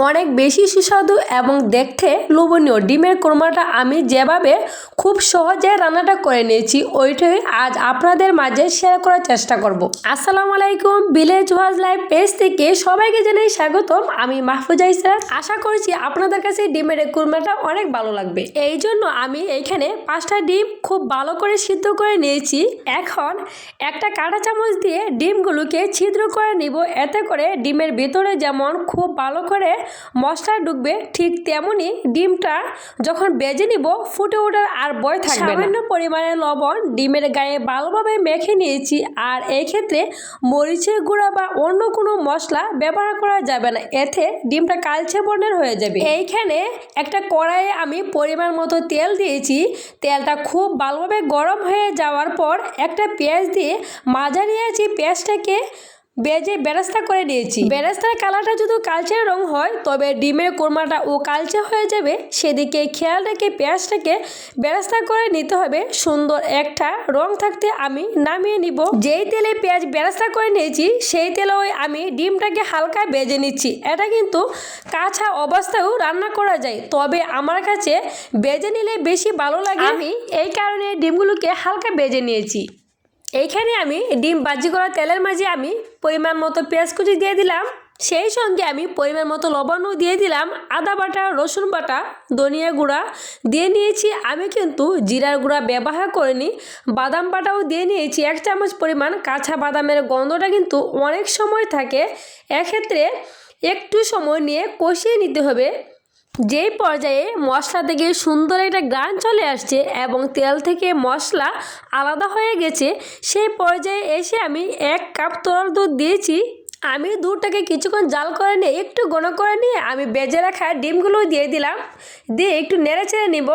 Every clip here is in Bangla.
অনেক বেশি সুস্বাদু এবং দেখতে লোভনীয় ডিমের কোরমাটা আমি যেভাবে খুব সহজে রান্নাটা করে নিয়েছি ওইটাই আজ আপনাদের মাঝে শেয়ার করার চেষ্টা করব। আসসালামু আলাইকুম, ভিলেজ ওয়াজ লাইফ পেজ থেকে সবাইকে জানাই স্বাগতম। আমি মাহফুজা ইসরাত। আশা করছি আপনাদের কাছে ডিমের এই কোরমাটা অনেক ভালো লাগবে। এই জন্য আমি এইখানে 5টা ডিম খুব ভালো করে সিদ্ধ করে নিয়েছি। এখন একটা কাঁটা চামচ দিয়ে ডিমগুলোকে ছিদ্র করে নিব, এতে করে ডিমের ভিতরে যেমন খুব ভালো করে মশলা ঢুকবে, ঠিক তেমনি ডিমটা যখন বেজে নিব ফুটে ওঠার আর ভয় থাকবে না। সামান্য পরিমাণে লবণ ডিমের গায়ে ভালোভাবে মেখে নিয়েছি। আর এই ক্ষেত্রে মরিচের গুঁড়া বা অন্য কোনো মশলা ব্যবহার করা যাবে না, এতে ডিমটা কালচে বর্ণের হয়ে যাবে। এইখানে একটা কড়াইয়ে আমি পরিমাণ মতো তেল দিয়েছি। তেলটা খুব ভালোভাবে গরম হয়ে যাওয়ার পর একটা পেঁয়াজ দিয়ে মাঝারি আঁচে পেঁয়াজটাকে বেজে বেরেস্তা করে নিয়েছি। বেরেস্তার কালারটা যদি কালচে রং হয় তবে ডিমের কোরমাটা ও কালচে হয়ে যাবে, সেদিকে খেয়াল রেখে পেঁয়াজটাকে বেরেস্তা করে নিতে হবে। সুন্দর একটা রং থাকতে আমি নামিয়ে নিব। যেই তেলে পেঁয়াজ বেরেস্তা করে নিয়েছি সেই তেলে আমি ডিমটাকে হালকা বেজে নিচ্ছি। এটা কিন্তু কাঁচা অবস্থায়ও রান্না করা যায়, তবে আমার কাছে বেজে নিলে বেশি ভালো লাগে। আমি এই কারণে ডিমগুলোকে হালকা বেজে নিয়েছি। এইখানে আমি ডিম ভাজি করা তেলের মাঝে আমি পরিমাণ মতো পেঁয়াজ কুচি দিয়ে দিলাম, সেই সঙ্গে আমি পরিমাণ মতো লবণও দিয়ে দিলাম, আদা বাটা, রসুন বাটা, ধনিয়া গুঁড়া দিয়ে নিয়েছি। আমি কিন্তু জিরার গুঁড়া ব্যবহার করিনি। বাদাম বাটাও দিয়ে নিয়েছি 1 চামচ পরিমাণ। কাঁচা বাদামের গন্ধটা কিন্তু অনেক সময় থাকে, এক্ষেত্রে একটু সময় নিয়ে কষিয়ে নিতে হবে। যেই পর্যায়ে মশলা থেকে সুন্দর একটা গ্রান চলে আসছে এবং তেল থেকে মশলা আলাদা হয়ে গেছে, সেই পর্যায়ে এসে আমি 1 কাপ তরল দুধ দিয়েছি। আমি দুধটাকে কিছুক্ষণ জাল করে নিয়ে একটু ঘন করে নিয়ে আমি বেজে রাখা ডিমগুলো দিয়ে দিলাম, দিয়ে একটু নেড়ে চেড়ে নিব।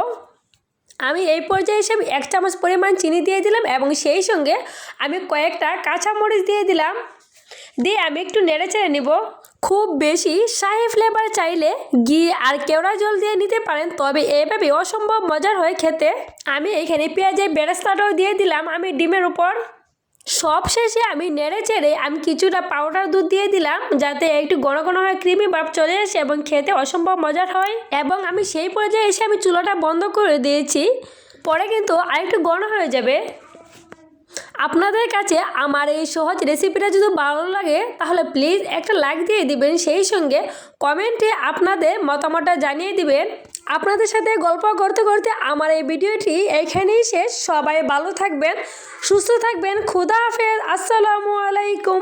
আমি এই পর্যায়ে এসে 1 চামচ পরিমাণ চিনি দিয়ে দিলাম এবং সেই সঙ্গে আমি কয়েকটা কাঁচামরিচ দিয়ে দিলাম, দিয়ে আমি একটু নেড়ে চেড়ে নিব। খুব বেশি শাহি ফ্লেভার চাইলে ঘি আর কেওড়া জল দিয়ে নিতে পারেন, তবে এইভাবে অসম্ভব মজার হয় খেতে। আমি এইখানে পেঁয়াজের বেরেস্তাটাও দিয়ে দিলাম আমি ডিমের উপর। সব শেষে আমি নেড়ে চেড়ে আমি কিছুটা পাউডার দুধ দিয়ে দিলাম, যাতে একটু ঘন ঘন হয়, ক্রিমি ভাব চলে আসে এবং খেতে অসম্ভব মজার হয়। এবং আমি সেই পর্যায়ে এসে আমি চুলাটা বন্ধ করে দিয়েছি, পরে কিন্তু আরেকটু ঘন হয়ে যাবে। আপনাদের কাছে আমার এই সহজ রেসিপিটা যদি ভালো লাগে তাহলে প্লিজ একটা লাইক দিয়ে দিবেন, সেই সঙ্গে কমেন্টে আপনাদের মতামতটা জানিয়ে দিবেন। আপনাদের সাথে গল্প করতে করতে আমার এই ভিডিওটি এইখানেই শেষ। সবাই ভালো থাকবেন, সুস্থ থাকবেন। খুদা হাফেজ। আসসালামু আলাইকুম।